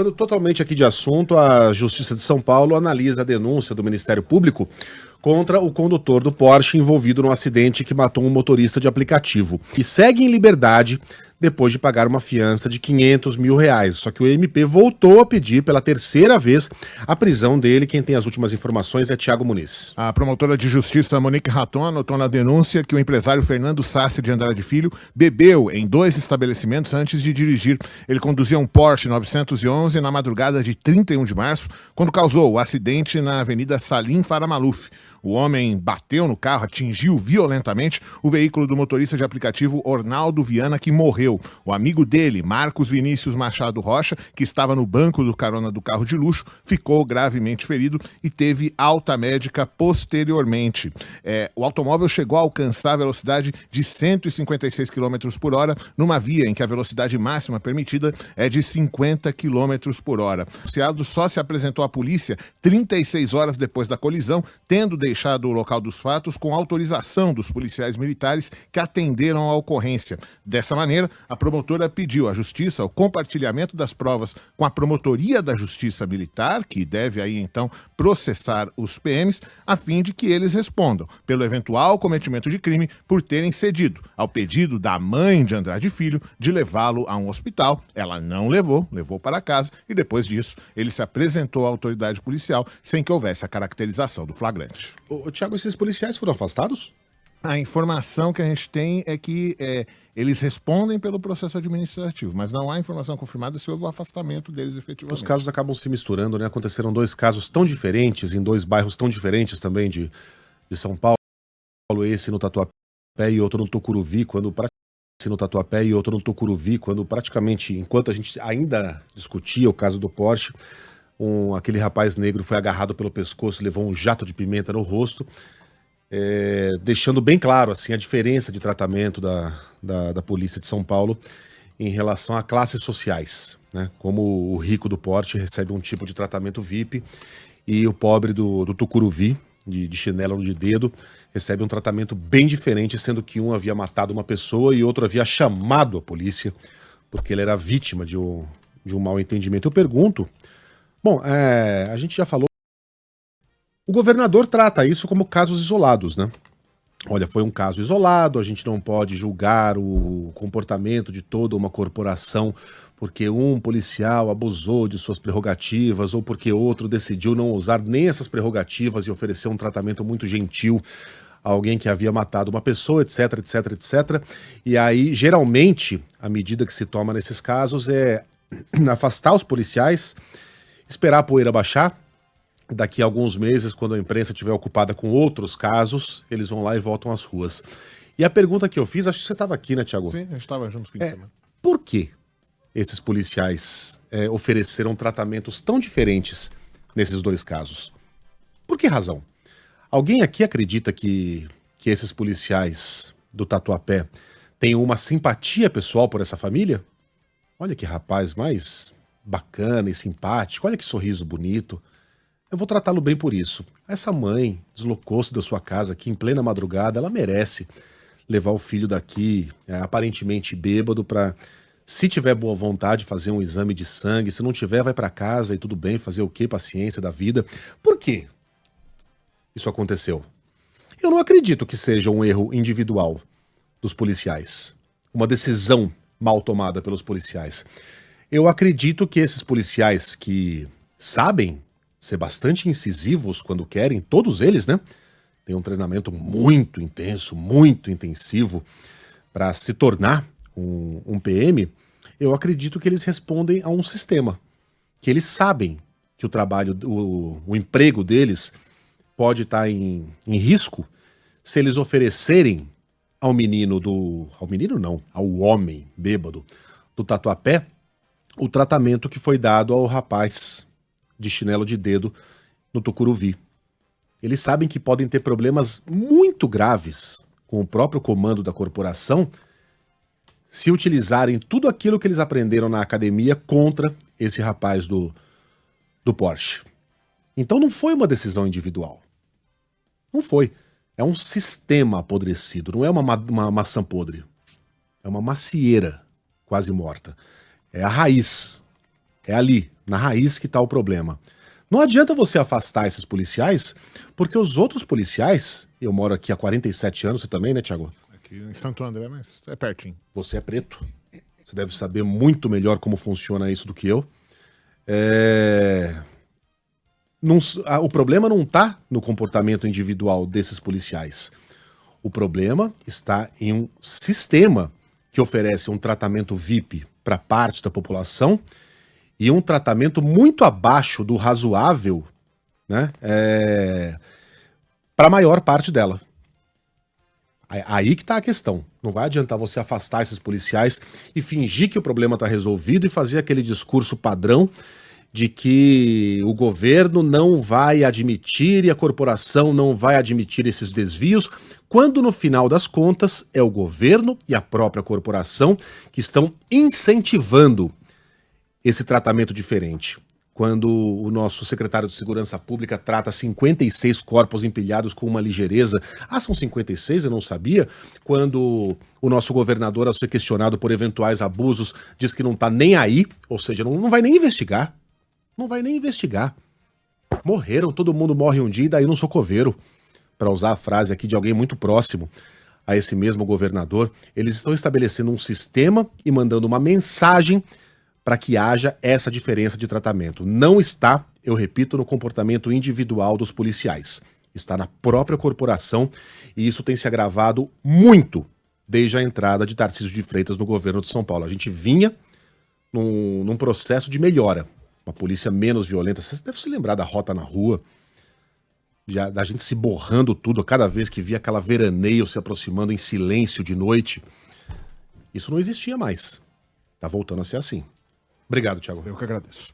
Mudando totalmente aqui de assunto, a Justiça de São Paulo analisa a denúncia do Ministério Público contra o condutor do Porsche envolvido no acidente que matou um motorista de aplicativo, que segue em liberdade depois de pagar uma fiança de R$500 mil. Só que o MP voltou a pedir pela terceira vez a prisão dele. Quem tem as últimas informações é Thiago Muniz. A promotora de justiça Monique Raton anotou na denúncia que o empresário Fernando Sassi de Andrade Filho bebeu em 2 estabelecimentos antes de dirigir. Ele conduzia um Porsche 911 na madrugada de 31 de março, quando causou o acidente na Avenida Salim Faramaluf. O homem bateu no carro, atingiu violentamente o veículo do motorista de aplicativo Ornaldo Viana, que morreu. O amigo dele, Marcos Vinícius Machado Rocha, que estava no banco do carona do carro de luxo, ficou gravemente ferido e teve alta médica posteriormente. O automóvel chegou a alcançar a velocidade de 156 km por hora numa via em que a velocidade máxima permitida é de 50 km por hora. O Ciado só se apresentou à polícia 36 horas depois da colisão, tendo deixado o local dos fatos com autorização dos policiais militares que atenderam à ocorrência. Dessa maneira, a promotora pediu à Justiça o compartilhamento das provas com a Promotoria da Justiça Militar, que deve aí então processar os PMs, a fim de que eles respondam pelo eventual cometimento de crime por terem cedido ao pedido da mãe de Andrade Filho de levá-lo a um hospital. Ela não levou para casa e depois disso ele se apresentou à autoridade policial sem que houvesse a caracterização do flagrante. Thiago, esses policiais foram afastados? A informação que a gente tem é que eles respondem pelo processo administrativo, mas não há informação confirmada se houve o afastamento deles efetivamente. Os casos acabam se misturando, né? Aconteceram 2 casos tão diferentes, em 2 bairros tão diferentes também de São Paulo, esse no Tatuapé e outro no Tucuruvi, quando praticamente, enquanto a gente ainda discutia o caso do Porsche, aquele rapaz negro foi agarrado pelo pescoço, levou um jato de pimenta no rosto, deixando bem claro assim, a diferença de tratamento da polícia de São Paulo em relação a classes sociais, né? Como o rico do Porsche recebe um tipo de tratamento VIP e o pobre do Tucuruvi, de chinelo de dedo, recebe um tratamento bem diferente, sendo que um havia matado uma pessoa e outro havia chamado a polícia porque ele era vítima de um mal entendimento. Eu pergunto, a gente já falou, o governador trata isso como casos isolados, né? Olha, foi um caso isolado, a gente não pode julgar o comportamento de toda uma corporação porque um policial abusou de suas prerrogativas ou porque outro decidiu não usar nem essas prerrogativas e oferecer um tratamento muito gentil a alguém que havia matado uma pessoa, etc, etc, etc. E aí, geralmente, a medida que se toma nesses casos é afastar os policiais, esperar a poeira baixar. Daqui a alguns meses, quando a imprensa estiver ocupada com outros casos, eles vão lá e voltam às ruas. E a pergunta que eu fiz, acho que você estava aqui, né, Thiago? Sim, a gente estava junto no fim de semana. Por que esses policiais ofereceram tratamentos tão diferentes nesses 2 casos? Por que razão? Alguém aqui acredita que esses policiais do Tatuapé têm uma simpatia pessoal por essa família? Olha que rapaz mais bacana e simpático, olha que sorriso bonito. Eu vou tratá-lo bem por isso. Essa mãe deslocou-se da sua casa aqui em plena madrugada, ela merece levar o filho daqui, aparentemente bêbado, para, se tiver boa vontade, fazer um exame de sangue. Se não tiver, vai para casa e tudo bem, fazer o quê? Paciência da vida. Por quê isso aconteceu? Eu não acredito que seja um erro individual dos policiais, uma decisão mal tomada pelos policiais. Eu acredito que esses policiais que sabem ser bastante incisivos quando querem, todos eles, né? Tem um treinamento muito intenso, muito intensivo para se tornar um PM. Eu acredito que eles respondem a um sistema, que eles sabem que o trabalho, o emprego deles pode estar em risco se eles oferecerem ao homem bêbado do Tatuapé o tratamento que foi dado ao rapaz de chinelo de dedo no Tucuruvi. Eles sabem que podem ter problemas muito graves com o próprio comando da corporação se utilizarem tudo aquilo que eles aprenderam na academia contra esse rapaz do Porsche. Então não foi uma decisão individual. Não foi. É um sistema apodrecido, não é uma maçã podre. É uma macieira quase morta. É a raiz. É ali, na raiz, que está o problema. Não adianta você afastar esses policiais, porque os outros policiais, eu moro aqui há 47 anos, você também, né, Thiago? Aqui em Santo André, mas é pertinho. Você é preto. Você deve saber muito melhor como funciona isso do que eu. O problema não está no comportamento individual desses policiais. O problema está em um sistema que oferece um tratamento VIP para parte da população e um tratamento muito abaixo do razoável, né, para a maior parte dela. Aí que tá a questão. Não vai adiantar você afastar esses policiais e fingir que o problema está resolvido e fazer aquele discurso padrão de que o governo não vai admitir e a corporação não vai admitir esses desvios, quando no final das contas é o governo e a própria corporação que estão incentivando esse tratamento diferente. Quando o nosso secretário de Segurança Pública trata 56 corpos empilhados com uma ligeireza. Ah, são 56? Eu não sabia. Quando o nosso governador, ao ser questionado por eventuais abusos, diz que não tá nem aí, ou seja, não vai nem investigar. Não vai nem investigar. Morreram, todo mundo morre um dia e daí não sou coveiro. Para usar a frase aqui de alguém muito próximo a esse mesmo governador, eles estão estabelecendo um sistema e mandando uma mensagem para que haja essa diferença de tratamento. Não está, eu repito, no comportamento individual dos policiais. Está na própria corporação e isso tem se agravado muito desde a entrada de Tarcísio de Freitas no governo de São Paulo. A gente vinha num processo de melhora, uma polícia menos violenta. Você deve se lembrar da Rota na Rua, da gente se borrando tudo a cada vez que via aquela veraneio se aproximando em silêncio de noite. Isso não existia mais. Tá voltando a ser assim. Obrigado, Thiago. Eu que agradeço.